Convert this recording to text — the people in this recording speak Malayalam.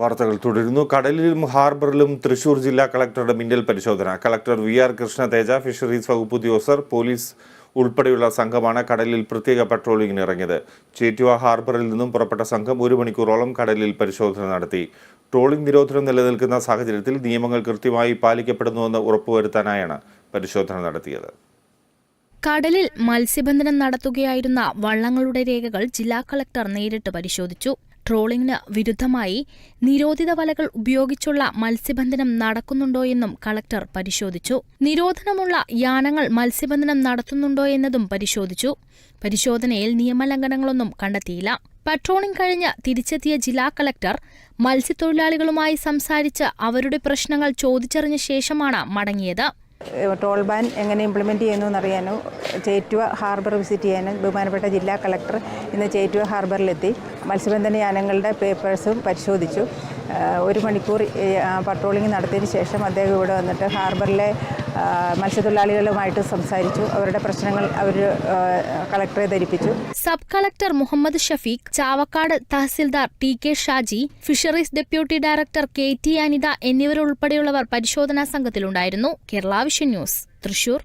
വാർത്തകൾ തുടരുന്നു. കടലിലും ഹാർബറിലും തൃശൂർ ജില്ലാ കളക്ടറുടെ മിന്നൽ പരിശോധന. കളക്ടർ വി.ആർ. കൃഷ്ണതേജ, ഫിഷറീസ് വകുപ്പ് ഉദ്യോഗസ്ഥർ, പോലീസ് ഉൾപ്പെടെയുള്ള സംഘമാണ് കടലിൽ പ്രത്യേക പട്രോളിംഗിന് ഇറങ്ങിയത്. ചേറ്റുവ ഹാർബറിൽ നിന്നും പുറപ്പെട്ട സംഘം 1 മണിക്കൂറോളം കടലിൽ പരിശോധന നടത്തി. ട്രോളിംഗ് നിരോധനം നിലനിൽക്കുന്ന സാഹചര്യത്തിൽ നിയമങ്ങൾ കൃത്യമായി പാലിക്കപ്പെടുന്നുവെന്ന് ഉറപ്പുവരുത്താനായാണ് പരിശോധന നടത്തിയത്. കടലിൽ മത്സ്യബന്ധനം നടത്തുകയായിരുന്ന വള്ളങ്ങളുടെ രേഖകൾ ജില്ലാ കളക്ടർ നേരിട്ട് പരിശോധിച്ചു. ട്രോളിംഗിന് വിരുദ്ധമായി നിരോധിത വലകൾ ഉപയോഗിച്ചുള്ള മത്സ്യബന്ധനം നടക്കുന്നുണ്ടോയെന്നും കളക്ടർ പരിശോധിച്ചു. നിരോധനമുള്ള യാനങ്ങൾ മത്സ്യബന്ധനം നടത്തുന്നുണ്ടോയെന്നതും പരിശോധിച്ചു. പരിശോധനയിൽ നിയമലംഘനങ്ങളൊന്നും കണ്ടെത്തിയില്ല. പട്രോളിംഗ് കഴിഞ്ഞ് തിരിച്ചെത്തിയ ജില്ലാ കളക്ടർ മത്സ്യത്തൊഴിലാളികളുമായി സംസാരിച്ച് അവരുടെ പ്രശ്നങ്ങൾ ചോദിച്ചറിഞ്ഞ ശേഷമാണ് മടങ്ങിയത്. ട്രോൾ ബാൻ എങ്ങനെ ഇംപ്ലിമെൻറ്റ് ചെയ്യുന്നു എന്നറിയാനോ ചേറ്റുവ ഹാർബർ വിസിറ്റ് ചെയ്യാനും ബഹുമാനപ്പെട്ട ജില്ലാ കളക്ടർ ഇന്ന് ചേറ്റുവ ഹാർബറിലെത്തി മത്സ്യബന്ധന യാനങ്ങളുടെ പേപ്പേഴ്സും പരിശോധിച്ചു. 1 മണിക്കൂർ പട്രോളിംഗ് നടത്തിയതിന് ശേഷം അദ്ദേഹം ഇവിടെ വന്നിട്ട് ഹാർബറിലെ മത്സ്യത്തൊഴിലാളികളുമായിട്ട് സംസാരിച്ചു. അവരുടെ പ്രശ്നങ്ങൾ അവർ കളക്ടറെ ധരിപ്പിച്ചു. സബ് കളക്ടർ മുഹമ്മദ് ഷഫീഖ്, ചാവക്കാട് തഹസിൽദാർ T K. Shaji, fisheries deputy director K T. Anitha എന്നിവരുൾപ്പെടെയുള്ളവർ പരിശോധനാ സംഘത്തിലുണ്ടായിരുന്നു. Kerala vision news, Thrissur.